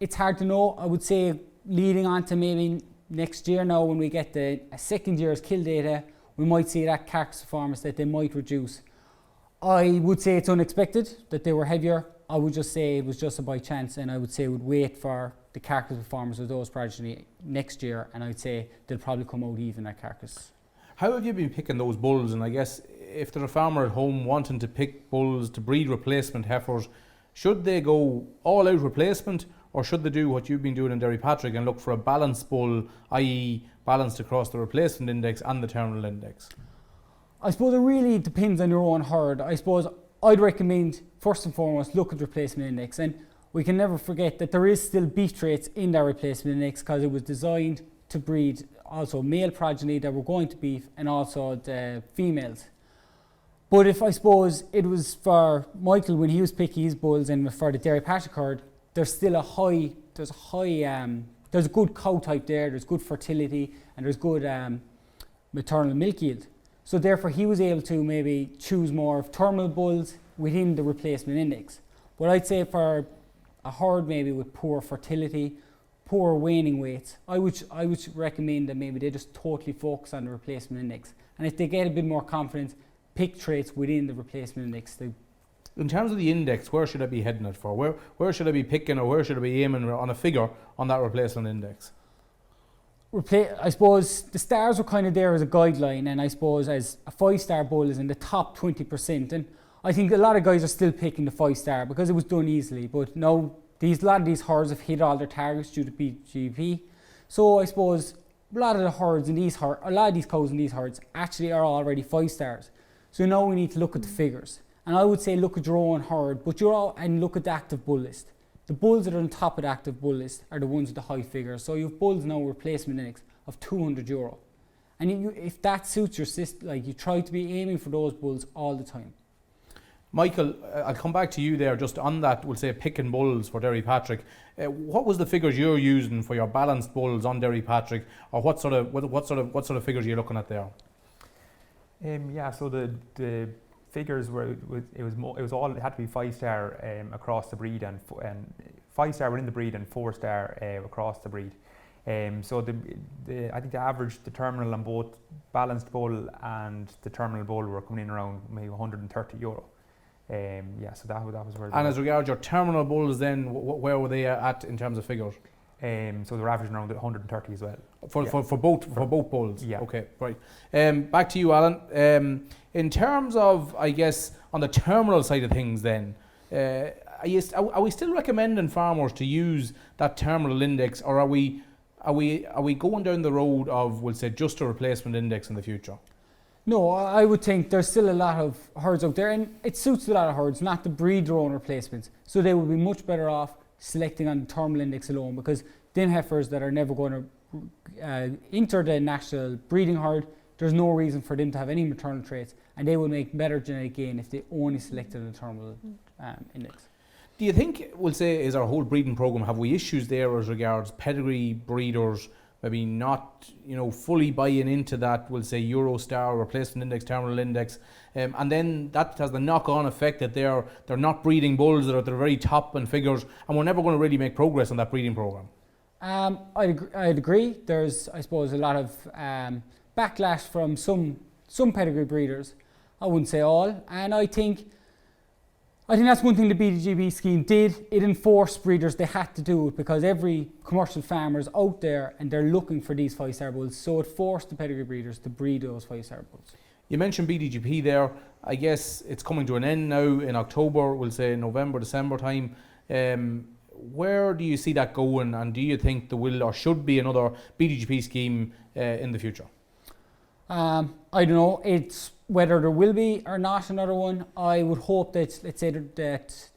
Speaker 7: it's hard to know. I would say leading on to maybe next year now, when we get a second year's kill data, we might see that carcass performance that they might reduce. I would say it's unexpected that they were heavier. I would just say it was just a by chance, and I would say we'd wait for the carcass performance of those progeny next year, and I'd say they'll probably come out even at carcass.
Speaker 1: How have you been picking those bulls? And I guess if there's a farmer at home wanting to pick bulls to breed replacement heifers, should they go all out replacement, or should they do what you've been doing in Derrypatrick and look for a balanced bull, i.e. balanced across the replacement index and the terminal index?
Speaker 7: I suppose it really depends on your own herd. I suppose I'd recommend first and foremost look at the replacement index, and we can never forget that there is still beef traits in that replacement index because it was designed to breed also male progeny that were going to beef and also the females. But if I suppose it was for Michael when he was picking his bulls and for the Derrypatrick herd, there's still there's a good cow type there, there's good fertility, and there's good maternal milk yield. So therefore he was able to maybe choose more of terminal bulls within the replacement index. But I'd say for a herd maybe with poor fertility, poor waning weights, I would recommend that maybe they just totally focus on the replacement index. And if they get a bit more confidence, pick traits within the replacement index.
Speaker 1: In terms of the index, where should I be heading it for? Where should I be picking, or where should I be aiming on a figure on that replacement index?
Speaker 7: I suppose the stars were kind of there as a guideline, and I suppose as a 5-star bull is in the top 20%, and I think a lot of guys are still picking the 5-star because it was done easily, but now a lot of these herds have hit all their targets due to BGP. So I suppose a lot of the herds in these herds, a lot of these cows in these herds actually are already 5-stars. So now we need to look at the figures. And I would say look at your own herd, and look at the active bull list. The bulls that are on top of the active bull list are the ones with the high figures. So you have bulls now replacement index of €200. And if that suits your system, like you try to be aiming for those bulls all the time.
Speaker 1: Michael, I'll come back to you there just on that, we'll say picking bulls for Derrypatrick. What was the figures you're using for your balanced bulls on Derrypatrick, or what sort of figures are you looking at there?
Speaker 3: So the figures were it had to be 5-star across the breed, and 5-star within the breed and 4-star across the breed. So I think the average, the terminal on both balanced bull and the terminal bull were coming in around maybe €130. So that was where.
Speaker 1: And as regards your terminal bulls, then where were they at in terms of figures?
Speaker 3: So they're averaging around 130 as well.
Speaker 1: For both bulls.
Speaker 3: Yeah.
Speaker 1: Okay, right. Back to you, Alan. In terms of, I guess, on the terminal side of things, then, are we still recommending farmers to use that terminal index, or are we going down the road of, we'll say, just a replacement index in the future?
Speaker 7: No, I would think there's still a lot of herds out there, and it suits a lot of herds not to breed their own replacements. So they would be much better off selecting on the terminal index alone, because them heifers that are never going to enter the national breeding herd, there's no reason for them to have any maternal traits, and they would make better genetic gain if they only selected the terminal index.
Speaker 1: Do you think, we'll say, is our whole breeding program, have we issues there as regards pedigree breeders maybe not, fully buying into that, we'll say, Eurostar, replacement index, terminal index, and then that has the knock-on effect that they're not breeding bulls that are at the very top in figures, and we're never going to really make progress on that breeding program?
Speaker 7: I'd agree. There's, I suppose, a lot of backlash from some pedigree breeders. I wouldn't say all, and I think that's one thing the BDGB scheme did. It enforced breeders, they had to do it because every commercial farmer is out there and they're looking for these 5-star bulls. So it forced the pedigree breeders to breed those 5-star bulls.
Speaker 1: You mentioned BDGP there. I guess it's coming to an end now in October, we'll say November, December time. Where do you see that going, and do you think there will or should be another BDGP scheme in the future?
Speaker 7: I don't know. It's whether there will be or not another one. I would hope that, let's say, that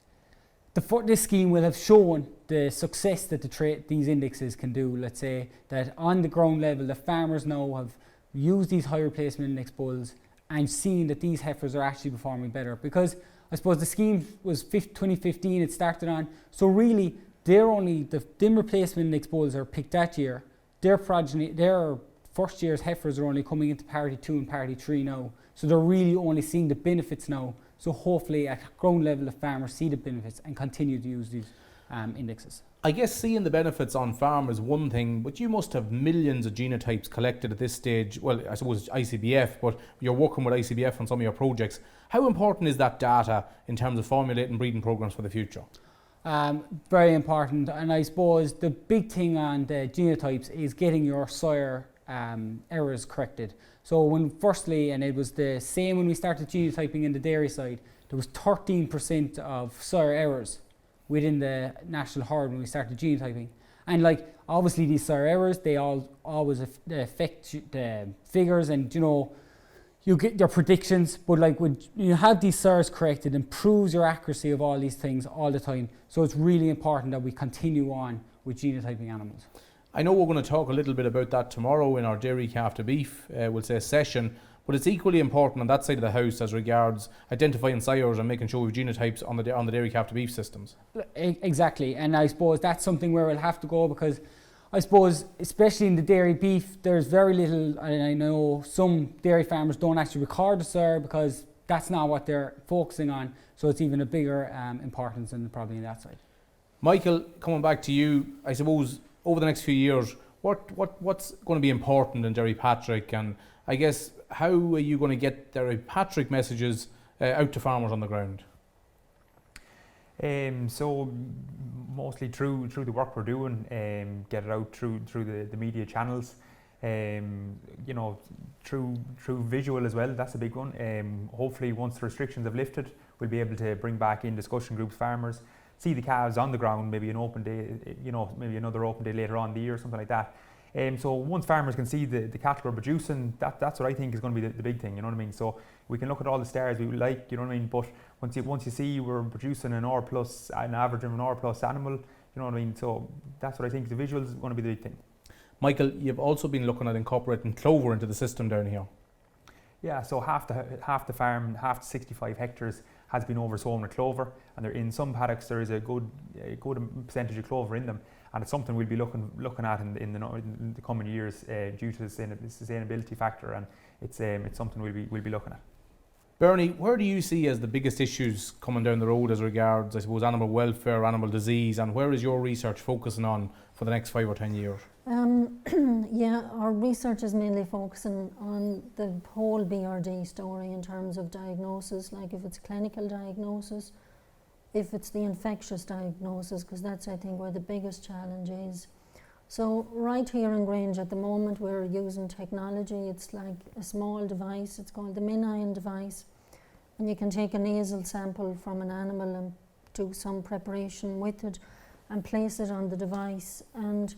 Speaker 7: this scheme will have shown the success that these indexes can do. Let's say that on the ground level, the farmers now have used these high replacement index bulls and seen that these heifers are actually performing better. Because I suppose the scheme was 2015 it started on, so really them replacement index bulls are picked that year. Their progeny, their first year's heifers are only coming into parity 2 and parity 3 now. So they're really only seeing the benefits now. So hopefully at ground level, the farmers see the benefits and continue to use these indexes.
Speaker 1: I guess seeing the benefits on farm is one thing, but you must have millions of genotypes collected at this stage. Well, I suppose ICBF, but you're working with ICBF on some of your projects. How important is that data in terms of formulating breeding programs for the future?
Speaker 7: Very important, and I suppose the big thing on the genotypes is getting your sire errors corrected. So when firstly, and it was the same when we started genotyping in the dairy side, there was 13% of sire errors within the national herd when we started genotyping. And like obviously these sire errors, they always affect the figures, and you know, you get your predictions, but like when you have these sires corrected, it improves your accuracy of all these things all the time. So it's really important that we continue on with genotyping animals.
Speaker 1: I know we're going to talk a little bit about that tomorrow in our dairy calf to beef, we'll say session, but it's equally important on that side of the house as regards identifying sires and making sure we've genotypes on the dairy calf to beef systems.
Speaker 7: Exactly, and I suppose that's something where we'll have to go, because I suppose, especially in the dairy beef, there's very little, and I know some dairy farmers don't actually record the sire because that's not what they're focusing on, so it's even a bigger importance than probably in that side.
Speaker 1: Michael, coming back to you, I suppose over the next few years, what's going to be important in Derrypatrick, and I guess how are you going to get Derrypatrick messages out to farmers on the ground?
Speaker 3: So mostly through the work we're doing, get it out through the media channels, you know, through visual as well. That's a big one. Hopefully once the restrictions have lifted, we'll be able to bring back in discussion groups, farmers, see the calves on the ground, maybe an open day, you know, maybe another open day later on in the year, something like that. So once farmers can see the cattle we're producing, that's what I think is going to be the big thing, you know what I mean? So we can look at all the stars we like, you know what I mean? But once you see we're producing an average of an R plus animal, you know what I mean? So that's what I think the visuals is going to be the big thing.
Speaker 1: Michael, you've also been looking at incorporating clover into the system down here.
Speaker 3: Yeah, so half the farm, half the 65 hectares has been oversown with clover, and in some paddocks there is a good percentage of clover in them, and it's something we'll be looking at in the coming years due to the sustainability factor, and it's something we'll be looking at.
Speaker 1: Bernie, where do you see as the biggest issues coming down the road as regards, I suppose, animal welfare, animal disease, and where is your research focusing on for the next 5 or 10 years?
Speaker 6: Yeah, our research is mainly focusing on the whole BRD story in terms of diagnosis, like if it's clinical diagnosis, if it's the infectious diagnosis, because that's, I think, where the biggest challenge is. So right here in Grange at the moment we're using technology. It's like a small device, it's called the MinION device, and you can take a nasal sample from an animal and do some preparation with it and place it on the device, and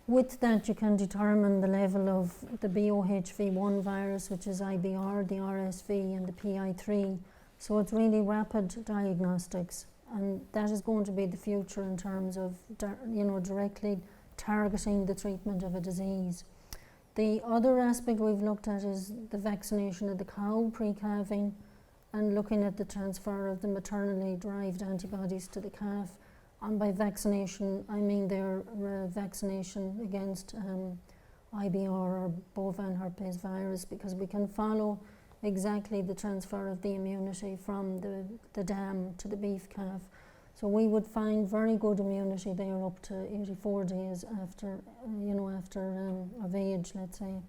Speaker 6: with that you can determine the level of the BOHV1 virus, which is IBR, the RSV and the PI3. So it's really rapid diagnostics, and that is going to be the future in terms of directly targeting the treatment of a disease. The other aspect we've looked at is the vaccination of the cow pre-calving, and looking at the transfer of the maternally derived antibodies to the calf. And by vaccination, I mean their vaccination against IBR or bovine herpes virus, because we can follow exactly the transfer of the immunity from the dam to the beef calf. So we would find very good immunity there up to 84 days after of age, let's say.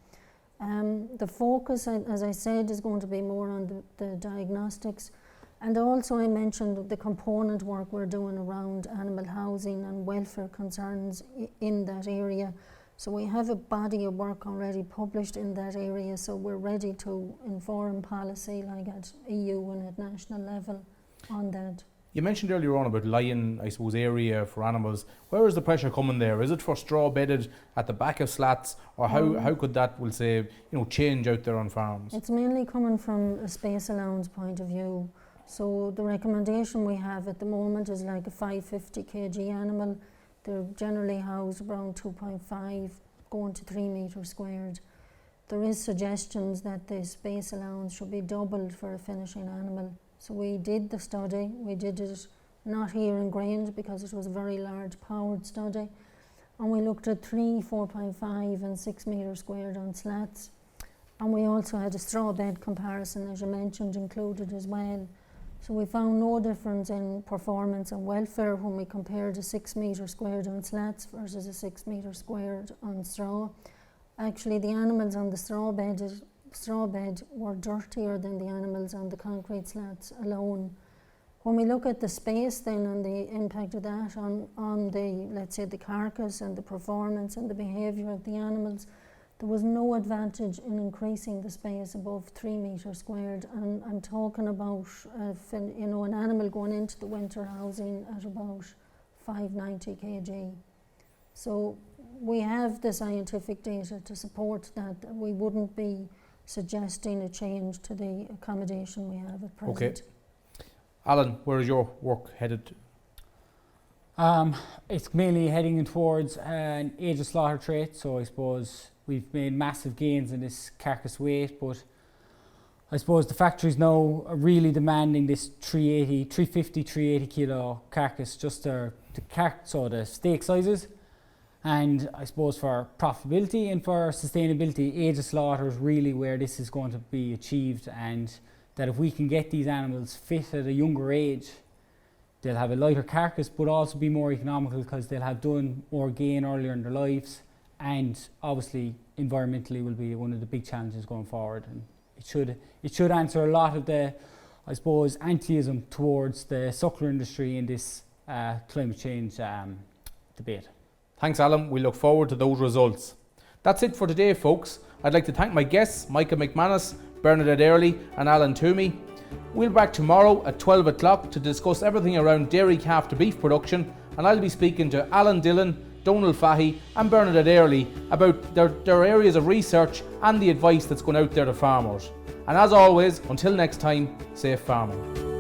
Speaker 6: The focus, as I said, is going to be more on the diagnostics. And also I mentioned the component work we're doing around animal housing and welfare concerns in that area. So we have a body of work already published in that area, so we're ready to inform policy like at EU and at national level on that.
Speaker 1: You mentioned earlier on about lion, I suppose, area for animals. Where is the pressure coming there? Is it for straw bedded at the back of slats, or how could that, we'll say, change out there on farms?
Speaker 6: It's mainly coming from a space allowance point of view. So the recommendation we have at the moment is like a 550 kg animal. They're generally housed around 2.5 going to 3 meters squared. There is suggestions that the space allowance should be doubled for a finishing animal. So we did the study. We did it not here in Grange because it was a very large powered study. And we looked at 3, 4.5 and 6 meters squared on slats. And we also had a straw bed comparison, as you mentioned, included as well. So we found no difference in performance and welfare when we compared a 6 metre squared on slats versus a 6 metre squared on straw. Actually, the animals on the straw bed were dirtier than the animals on the concrete slats alone. When we look at the space then and the impact of that on the, let's say, the carcass and the performance and the behaviour of the animals, there was no advantage in increasing the space above 3 metres squared. And I'm talking about an animal going into the winter housing at about 590 kg. So we have the scientific data to support that. We wouldn't be suggesting a change to the accommodation we have at present.
Speaker 1: Okay. Alan, where is your work headed?
Speaker 7: It's mainly heading towards an age of slaughter trait, so I suppose we've made massive gains in this carcass weight, but I suppose the factories now are really demanding this 380 kilo carcass, just the steak sizes. And I suppose for profitability and for sustainability, age of slaughter is really where this is going to be achieved, and that if we can get these animals fit at a younger age, they'll have a lighter carcass but also be more economical because they'll have done more gain earlier in their lives, and obviously environmentally will be one of the big challenges going forward. And it should answer a lot of the, I suppose, anti-ism towards the suckler industry in this climate change debate.
Speaker 1: Thanks, Alan. We look forward to those results. That's it for today, folks. I'd like to thank my guests, Michael McManus, Bernadette Earley and Alan Twomey. We'll be back tomorrow at 12 o'clock to discuss everything around dairy calf to beef production, and I'll be speaking to Alan Dillon, Donal Fahey and Bernadette Earley about their areas of research and the advice that's going out there to farmers. And as always, until next time, safe farming.